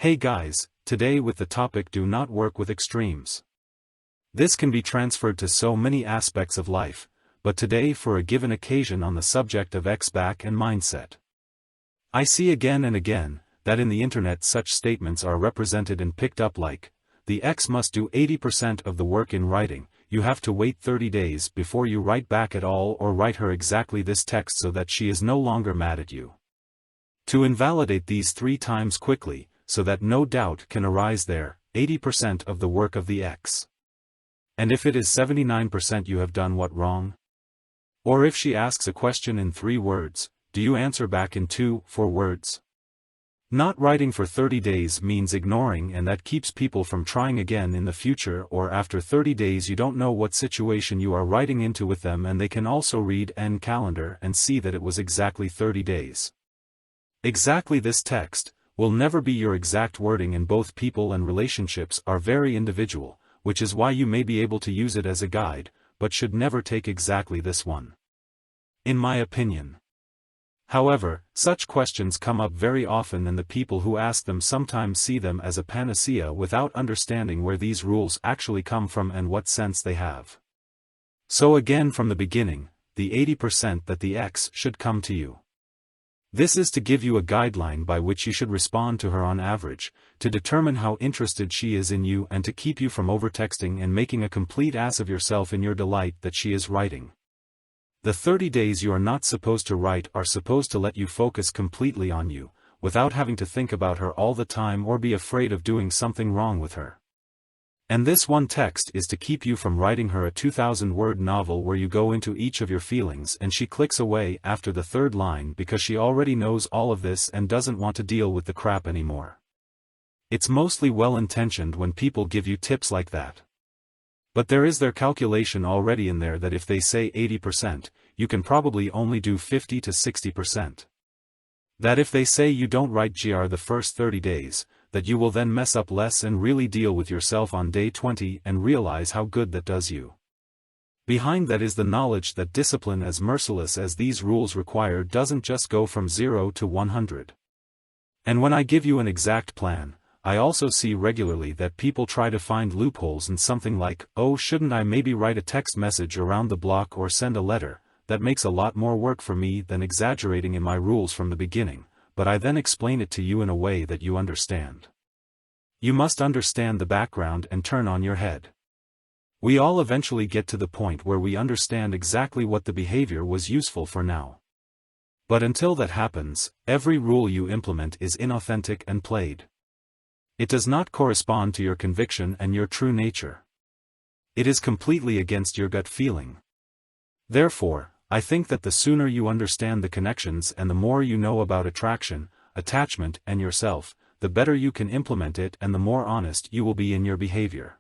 Hey guys, today with the topic do not work with extremes. This can be transferred to so many aspects of life, but today for a given occasion on the subject of X-back and mindset. I see again and again, that in the internet such statements are represented and picked up like, the X must do 80% of the work in writing, you have to wait 30 days before you write back at all or write her exactly this text so that she is no longer mad at you. To invalidate these 3 times quickly, so that no doubt can arise there, 80% of the work of the X. And if it is 79% you have done what wrong? Or if she asks a question in 3 words, do you answer back in 2, 4 words? Not writing for 30 days means ignoring, and that keeps people from trying again in the future, or after 30 days you don't know what situation you are writing into with them, and they can also read an calendar and see that it was exactly 30 days. Exactly this text will never be your exact wording, and both people and relationships are very individual, which is why you may be able to use it as a guide, but should never take exactly this one. In my opinion. However, such questions come up very often, and the people who ask them sometimes see them as a panacea without understanding where these rules actually come from and what sense they have. So again from the beginning, the 80% that the X should come to you. This is to give you a guideline by which you should respond to her on average, to determine how interested she is in you, and to keep you from overtexting and making a complete ass of yourself in your delight that she is writing. The 30 days you are not supposed to write are supposed to let you focus completely on you, without having to think about her all the time or be afraid of doing something wrong with her. And this one text is to keep you from writing her a 2,000-word novel where you go into each of your feelings and she clicks away after the 3rd line because she already knows all of this and doesn't want to deal with the crap anymore. It's mostly well-intentioned when people give you tips like that. But there is their calculation already in there that if they say 80%, you can probably only do 50 to 60%. That if they say you don't write GR the first 30 days, that you will then mess up less and really deal with yourself on day 20 and realize how good that does you. Behind that is the knowledge that discipline, as merciless as these rules require, doesn't just go from 0 to 100. And when I give you an exact plan, I also see regularly that people try to find loopholes in something like, oh, shouldn't I maybe write a text message around the block or send a letter? That makes a lot more work for me than exaggerating in my rules from the beginning, but I then explain it to you in a way that you understand. You must understand the background and turn on your head. We all eventually get to the point where we understand exactly what the behavior was useful for now. But until that happens, every rule you implement is inauthentic and played. It does not correspond to your conviction and your true nature. It is completely against your gut feeling. Therefore, I think that the sooner you understand the connections and the more you know about attraction, attachment, and yourself, the better you can implement it and the more honest you will be in your behavior.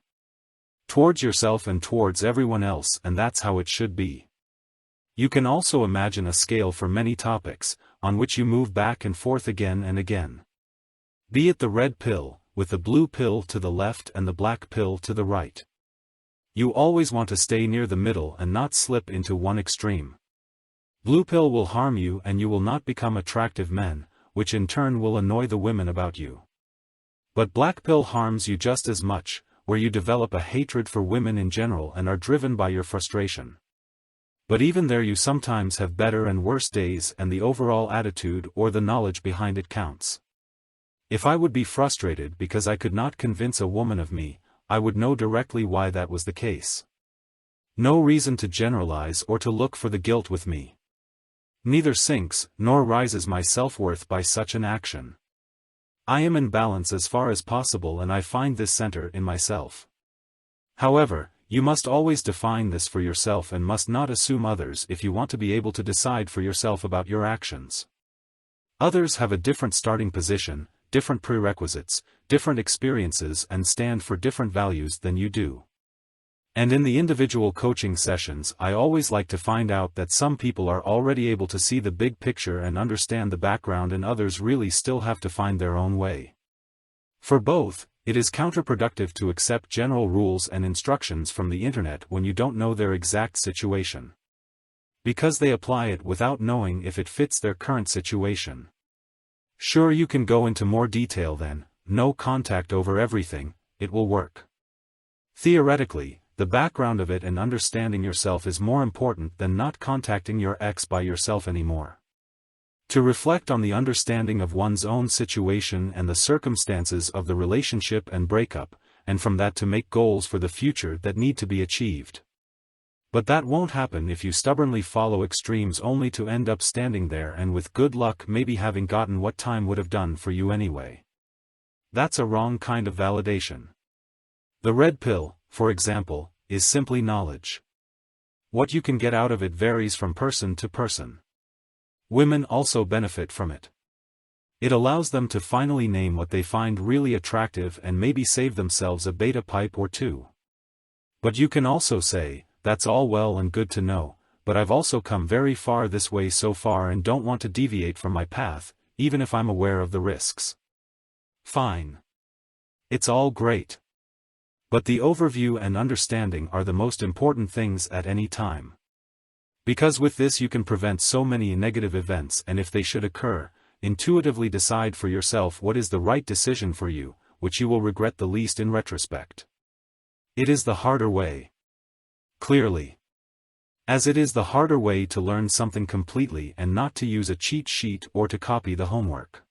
Towards yourself and towards everyone else, and that's how it should be. You can also imagine a scale for many topics, on which you move back and forth again and again. Be it the red pill, with the blue pill to the left and the black pill to the right. You always want to stay near the middle and not slip into one extreme. Blue pill will harm you and you will not become attractive men, which in turn will annoy the women about you. But black pill harms you just as much, where you develop a hatred for women in general and are driven by your frustration. But even there you sometimes have better and worse days, and the overall attitude or the knowledge behind it counts. If I would be frustrated because I could not convince a woman of me, I would know directly why that was the case. No reason to generalize or to look for the guilt with me. Neither sinks nor rises my self-worth by such an action. I am in balance as far as possible, and I find this center in myself. However, you must always define this for yourself and must not assume others if you want to be able to decide for yourself about your actions. Others have a different starting position, different prerequisites, different experiences, and stand for different values than you do. And in the individual coaching sessions, I always like to find out that some people are already able to see the big picture and understand the background, and others really still have to find their own way. For both, it is counterproductive to accept general rules and instructions from the internet when you don't know their exact situation. Because they apply it without knowing if it fits their current situation. Sure, you can go into more detail then, no contact over everything, it will work. Theoretically, the background of it and understanding yourself is more important than not contacting your ex by yourself anymore. To reflect on the understanding of one's own situation and the circumstances of the relationship and breakup, and from that to make goals for the future that need to be achieved. But that won't happen if you stubbornly follow extremes only to end up standing there and with good luck maybe having gotten what time would have done for you anyway. That's a wrong kind of validation. The red pill, for example, is simply knowledge. What you can get out of it varies from person to person. Women also benefit from it. It allows them to finally name what they find really attractive and maybe save themselves a beta pipe or two. But you can also say, that's all well and good to know, but I've also come very far this way so far and don't want to deviate from my path, even if I'm aware of the risks. Fine. It's all great. But the overview and understanding are the most important things at any time. Because with this you can prevent so many negative events, and if they should occur, intuitively decide for yourself what is the right decision for you, which you will regret the least in retrospect. It is the harder way. Clearly. As it is the harder way to learn something completely and not to use a cheat sheet or to copy the homework.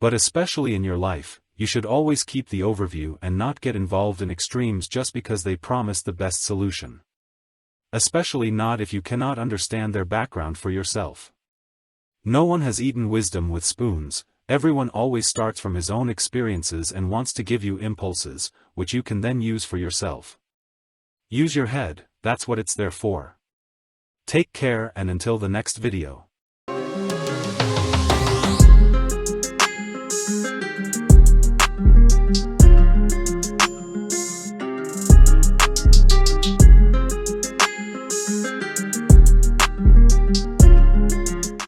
But especially in your life, you should always keep the overview and not get involved in extremes just because they promise the best solution. Especially not if you cannot understand their background for yourself. No one has eaten wisdom with spoons, everyone always starts from his own experiences and wants to give you impulses, which you can then use for yourself. Use your head, that's what it's there for. Take care and until the next video.